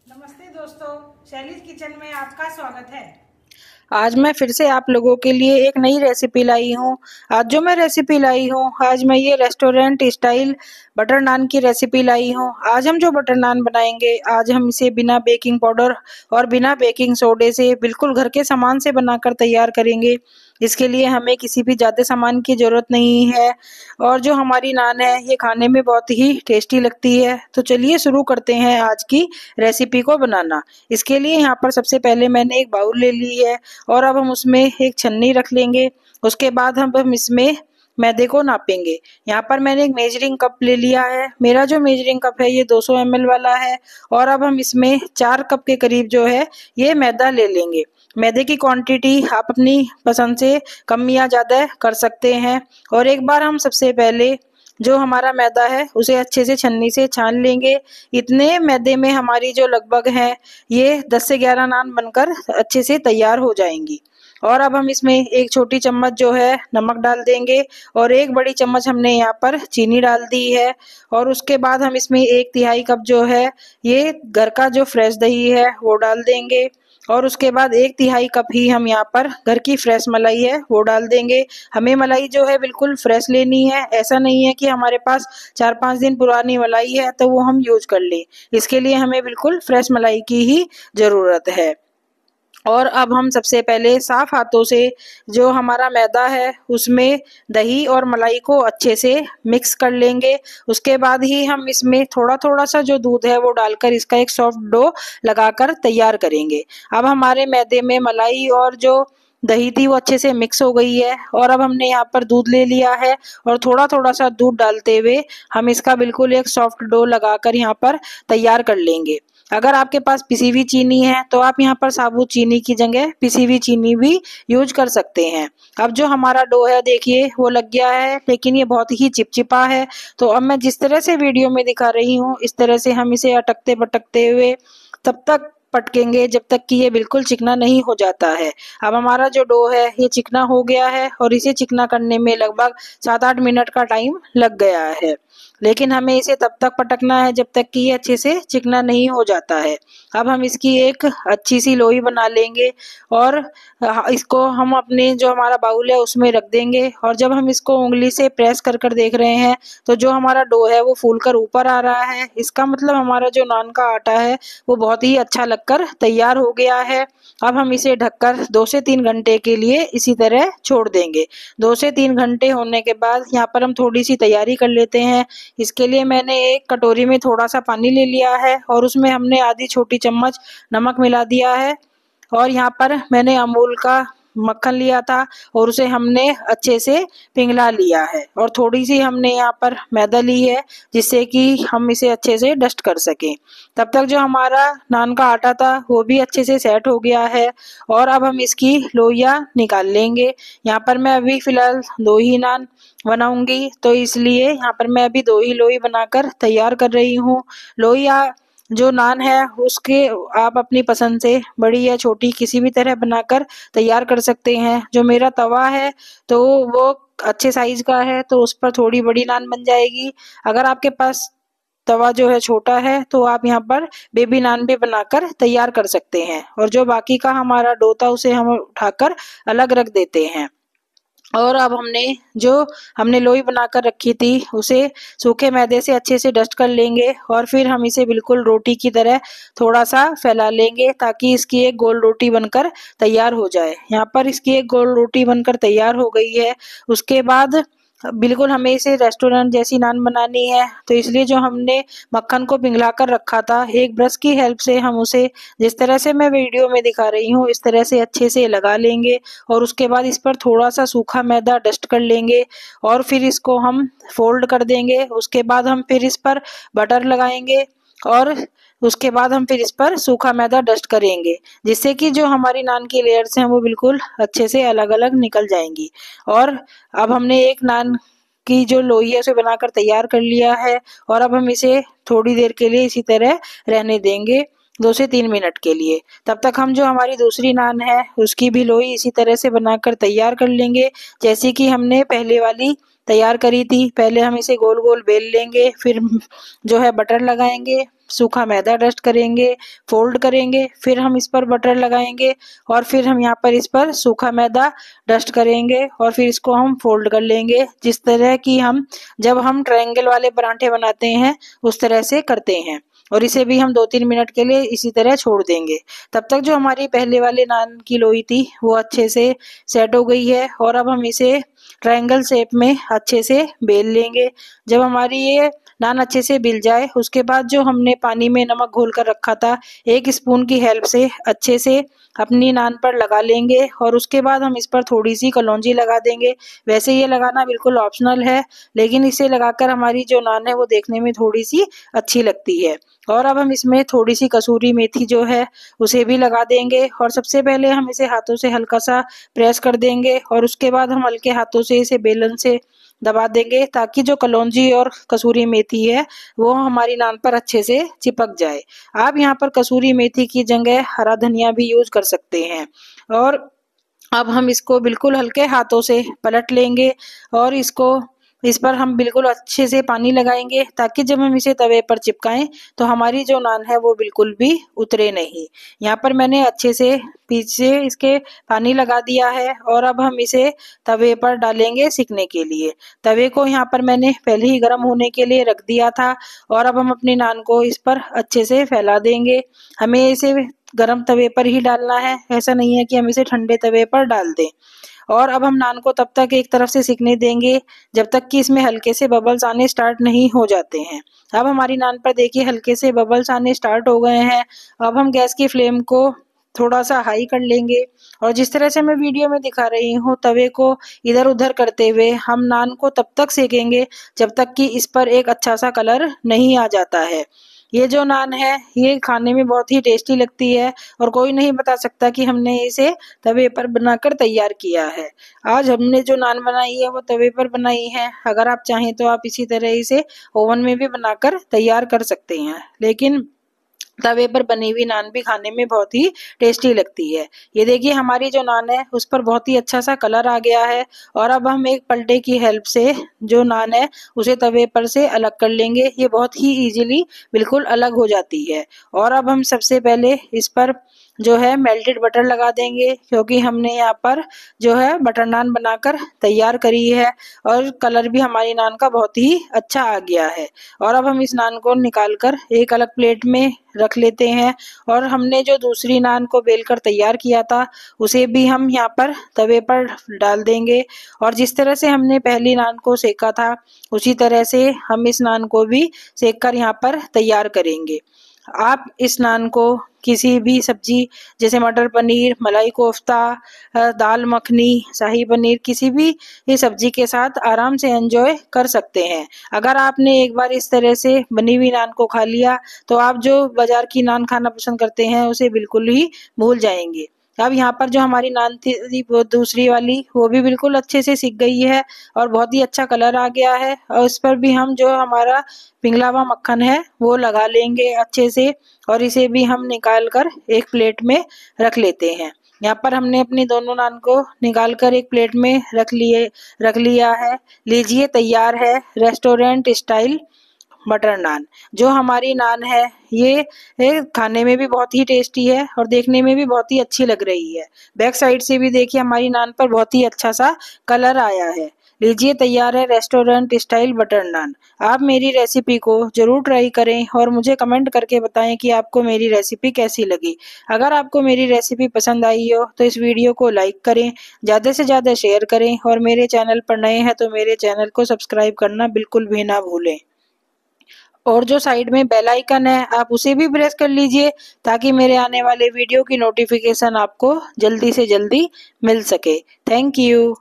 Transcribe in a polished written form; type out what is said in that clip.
नमस्ते दोस्तों, Shelley's kitchen में आपका स्वागत है। आज मैं फिर से आप लोगों के लिए एक नई रेसिपी लाई हूँ। आज जो मैं रेसिपी लाई हूँ, आज मैं ये रेस्टोरेंट स्टाइल बटर नान की रेसिपी लाई हूँ। आज हम जो बटर नान बनाएंगे, आज हम इसे बिना बेकिंग पाउडर और बिना बेकिंग सोडे से बिल्कुल घर के सामान से बनाकर तैयार करेंगे। इसके लिए हमें किसी भी ज़्यादा सामान की ज़रूरत नहीं है और जो हमारी नान है ये खाने में बहुत ही टेस्टी लगती है। तो चलिए शुरू करते हैं आज की रेसिपी को बनाना। इसके लिए यहाँ पर सबसे पहले मैंने एक बाउल ले ली है और अब हम उसमें एक छन्नी रख लेंगे। उसके बाद हम इसमें मैदे को नापेंगे। यहाँ पर मैंने एक मेजरिंग कप ले लिया है। मेरा जो मेजरिंग कप है ये 200 ml वाला है और अब हम इसमें 4 कप के करीब जो है ये मैदा ले लेंगे। मैदे की क्वांटिटी आप अपनी पसंद से कम या ज़्यादा कर सकते हैं। और एक बार हम सबसे पहले जो हमारा मैदा है उसे अच्छे से छन्नी से छान लेंगे। इतने मैदे में हमारी जो लगभग है ये 10 से 11 नान बनकर अच्छे से तैयार हो जाएंगी। और अब हम इसमें एक छोटी चम्मच जो है नमक डाल देंगे और एक बड़ी चम्मच हमने यहाँ पर चीनी डाल दी है। और उसके बाद हम इसमें 1/3 कप जो है ये घर का जो फ्रेश दही है वो डाल देंगे। और उसके बाद 1/3 कप ही हम यहाँ पर घर की फ्रेश मलाई है वो डाल देंगे। हमें मलाई जो है बिल्कुल फ्रेश लेनी है। ऐसा नहीं है कि हमारे पास 4-5 दिन पुरानी मलाई है तो वो हम यूज कर लें। इसके लिए हमें बिल्कुल फ्रेश मलाई की ही ज़रूरत है। और अब हम सबसे पहले साफ हाथों से जो हमारा मैदा है उसमें दही और मलाई को अच्छे से मिक्स कर लेंगे। उसके बाद ही हम इसमें थोड़ा थोड़ा सा जो दूध है वो डालकर इसका एक सॉफ्ट डो लगाकर तैयार करेंगे। अब हमारे मैदे में मलाई और जो दही थी वो अच्छे से मिक्स हो गई है और अब हमने यहाँ पर दूध ले लिया है और थोड़ा थोड़ा सा दूध डालते हुए हम इसका बिल्कुल एक सॉफ्ट डो लगाकर यहाँ पर तैयार कर लेंगे। अगर आपके पास पिसी हुई चीनी है तो आप यहाँ पर साबुत चीनी की जगह पिसी हुई चीनी भी यूज कर सकते हैं। अब जो हमारा डो है देखिए वो लग गया है, लेकिन ये बहुत ही चिपचिपा है। तो अब मैं जिस तरह से वीडियो में दिखा रही हूँ इस तरह से हम इसे अटकते पटकते हुए तब तक पटकेंगे जब तक कि ये बिल्कुल चिकना नहीं हो जाता है। अब हमारा जो डो है ये चिकना हो गया है और इसे चिकना करने में लगभग 7-8 मिनट का टाइम लग गया है। लेकिन हमें इसे तब तक पटकना है जब तक कि ये अच्छे से चिकना नहीं हो जाता है। अब हम इसकी एक अच्छी सी लोई बना लेंगे और इसको हम अपने जो हमारा बाउल है उसमें रख देंगे। और जब हम इसको उंगली से प्रेस कर कर देख रहे हैं तो जो हमारा डो है वो फूल कर ऊपर आ रहा है। इसका मतलब हमारा जो नान का आटा है वो बहुत ही अच्छा लगकर तैयार हो गया है। अब हम इसे ढककर 2 से 3 घंटे के लिए इसी तरह छोड़ देंगे। 2 से 3 घंटे होने के बाद यहाँ पर हम थोड़ी सी तैयारी कर लेते हैं। इसके लिए मैंने एक कटोरी में थोड़ा सा पानी ले लिया है और उसमें हमने आधी छोटी चम्मच नमक मिला दिया है। और यहाँ पर मैंने अमूल का मक्खन लिया था और उसे हमने अच्छे से पिघला लिया है और थोड़ी सी हमने यहाँ पर मैदा ली है जिससे कि हम इसे अच्छे से डस्ट कर सकें। तब तक जो हमारा नान का आटा था वो भी अच्छे से सेट हो गया है और अब हम इसकी लोइयाँ निकाल लेंगे। यहाँ पर मैं अभी फिलहाल 2 ही नान बनाऊंगी तो इसलिए यहाँ पर मैं अभी 2 ही लोई बनाकर तैयार कर रही हूँ। लोइयाँ जो नान है उसके आप अपनी पसंद से बड़ी या छोटी किसी भी तरह बनाकर तैयार कर सकते हैं। जो मेरा तवा है तो वो अच्छे साइज का है तो उस पर थोड़ी बड़ी नान बन जाएगी। अगर आपके पास तवा जो है छोटा है तो आप यहाँ पर बेबी नान भी बनाकर तैयार कर सकते हैं। और जो बाकी का हमारा डो था उसे हम उठाकर अलग रख देते हैं। और अब हमने लोई बनाकर रखी थी उसे सूखे मैदे से अच्छे से डस्ट कर लेंगे और फिर हम इसे बिल्कुल रोटी की तरह थोड़ा सा फैला लेंगे ताकि इसकी एक गोल रोटी बनकर तैयार हो जाए। यहाँ पर इसकी एक गोल रोटी बनकर तैयार हो गई है। उसके बाद बिल्कुल हमें इसे रेस्टोरेंट जैसी नान बनानी है तो इसलिए जो हमने मक्खन को पिघला कर रखा था एक ब्रश की हेल्प से हम उसे जिस तरह से मैं वीडियो में दिखा रही हूँ इस तरह से अच्छे से लगा लेंगे। और उसके बाद इस पर थोड़ा सा सूखा मैदा डस्ट कर लेंगे और फिर इसको हम फोल्ड कर देंगे। उसके बाद हम फिर इस पर बटर लगाएंगे और उसके बाद हम फिर इस पर सूखा मैदा डस्ट करेंगे जिससे कि जो हमारी नान की लेयर्स हैं वो बिल्कुल अच्छे से अलग अलग निकल जाएंगी। और अब हमने एक नान की जो लोई है उसे बनाकर तैयार कर लिया है और अब हम इसे थोड़ी देर के लिए इसी तरह रहने देंगे 2 से 3 मिनट के लिए। तब तक हम जो हमारी दूसरी नान है उसकी भी लोई इसी तरह से बनाकर तैयार कर लेंगे जैसे कि हमने पहले वाली तैयार करी थी। पहले हम इसे गोल गोल बेल लेंगे, फिर जो है बटर लगाएंगे, सूखा मैदा डस्ट करेंगे, फोल्ड करेंगे, फिर हम इस पर बटर लगाएंगे और फिर हम यहाँ पर इस पर सूखा मैदा डस्ट करेंगे और फिर इसको हम फोल्ड कर लेंगे, जिस तरह की हम जब हम ट्रायंगल वाले परांठे बनाते हैं उस तरह से करते हैं। और इसे भी हम 2-3 मिनट के लिए इसी तरह छोड़ देंगे। तब तक जो हमारी पहले वाले नान की लोई थी वो अच्छे से सेट हो गई है और अब हम इसे ट्रायंगल शेप में अच्छे से बेल लेंगे। जब हमारी ये नान अच्छे से बिल जाए उसके बाद जो हमने पानी में नमक घोल कर रखा था, 1 स्पून की हेल्प से अच्छे से अपनी नान पर लगा लेंगे और उसके बाद हम इस पर थोड़ी सी कलौंजी लगा देंगे। वैसे ये लगाना बिल्कुल ऑप्शनल है, लेकिन इसे लगाकर हमारी जो नान है वो देखने में थोड़ी सी अच्छी लगती है। और अब हम इसमें थोड़ी सी कसूरी मेथी जो है उसे भी लगा देंगे और सबसे पहले हम इसे हाथों से हल्का सा प्रेस कर देंगे और उसके बाद हम हल्के हाथों से इसे बेलन से दबा देंगे ताकि जो कलौंजी और कसूरी मेथी है वो हमारी नान पर अच्छे से चिपक जाए। आप यहाँ पर कसूरी मेथी की जगह हरा धनिया भी यूज कर सकते हैं। और अब हम इसको बिल्कुल हल्के हाथों से पलट लेंगे और इस पर हम बिल्कुल अच्छे से पानी लगाएंगे ताकि जब हम इसे तवे पर चिपकाएं तो हमारी जो नान है वो बिल्कुल भी उतरे नहीं। यहाँ पर मैंने अच्छे से पीछे इसके पानी लगा दिया है और अब हम इसे तवे पर डालेंगे सिकने के लिए। तवे को यहाँ पर मैंने पहले ही गर्म होने के लिए रख दिया था और अब हम अपनी नान को इस पर अच्छे से फैला देंगे। हमें इसे गरम तवे पर ही डालना है, ऐसा नहीं है कि हम इसे ठंडे तवे पर डाल दें। और अब हम नान को तब तक एक तरफ से सिकने देंगे जब तक कि इसमें हल्के से बबल्स आने स्टार्ट नहीं हो जाते हैं। अब हमारी नान पर देखिए हल्के से बबल्स आने स्टार्ट हो गए हैं। अब हम गैस की फ्लेम को थोड़ा सा हाई कर लेंगे और जिस तरह से मैं वीडियो में दिखा रही हूँ तवे को इधर उधर करते हुए हम नान को तब तक सेकेंगे जब तक कि इस पर एक अच्छा सा कलर नहीं आ जाता है। ये जो नान है ये खाने में बहुत ही टेस्टी लगती है और कोई नहीं बता सकता कि हमने इसे तवे पर बनाकर तैयार किया है। आज हमने जो नान बनाई है वो तवे पर बनाई है। अगर आप चाहें तो आप इसी तरह इसे ओवन में भी बनाकर तैयार कर सकते हैं, लेकिन तवे पर बनी हुई नान भी खाने में बहुत ही टेस्टी लगती है। ये देखिए हमारी जो नान है उस पर बहुत ही अच्छा सा कलर आ गया है और अब हम एक पलटे की हेल्प से जो नान है उसे तवे पर से अलग कर लेंगे। ये बहुत ही इजीली बिल्कुल अलग हो जाती है। और अब हम सबसे पहले इस पर जो है मेल्टेड बटर लगा देंगे क्योंकि हमने यहाँ पर जो है बटर नान बनाकर तैयार करी है और कलर भी हमारी नान का बहुत ही अच्छा आ गया है। और अब हम इस नान को निकाल कर एक अलग प्लेट में रख लेते हैं और हमने जो दूसरी नान को बेलकर तैयार किया था उसे भी हम यहाँ पर तवे पर डाल देंगे और जिस तरह से हमने पहली नान को सेका था उसी तरह से हम इस नान को भी सेक कर यहाँ पर तैयार करेंगे। आप इस नान को किसी भी सब्जी जैसे मटर पनीर, मलाई कोफ्ता, दाल मखनी, शाही पनीर किसी भी ये सब्जी के साथ आराम से एंजॉय कर सकते हैं। अगर आपने एक बार इस तरह से बनी हुई नान को खा लिया तो आप जो बाजार की नान खाना पसंद करते हैं उसे बिल्कुल ही भूल जाएंगे। अब यहाँ पर जो हमारी नान थी वो दूसरी वाली वो भी बिल्कुल अच्छे से सिक गई है और बहुत ही अच्छा कलर आ गया है और इस पर भी हम जो हमारा पिघला हुआ मक्खन है वो लगा लेंगे अच्छे से और इसे भी हम निकाल कर एक प्लेट में रख लेते हैं। यहाँ पर हमने अपनी दोनों नान को निकाल कर एक प्लेट में रख लिया है। लीजिए तैयार है रेस्टोरेंट स्टाइल बटर नान। जो हमारी नान है ये खाने में भी बहुत ही टेस्टी है और देखने में भी बहुत ही अच्छी लग रही है। बैक साइड से भी देखिए हमारी नान पर बहुत ही अच्छा सा कलर आया है। लीजिए तैयार है रेस्टोरेंट स्टाइल बटर नान। आप मेरी रेसिपी को जरूर ट्राई करें और मुझे कमेंट करके बताएं कि आपको मेरी रेसिपी कैसी लगी। अगर आपको मेरी रेसिपी पसंद आई हो तो इस वीडियो को लाइक करें, ज़्यादा से ज़्यादा शेयर करें और मेरे चैनल पर नए हैं तो मेरे चैनल को सब्सक्राइब करना बिल्कुल भी ना भूलें। और जो साइड में बेल आइकन है आप उसे भी प्रेस कर लीजिए ताकि मेरे आने वाले वीडियो की नोटिफिकेशन आपको जल्दी से जल्दी मिल सके। Thank you.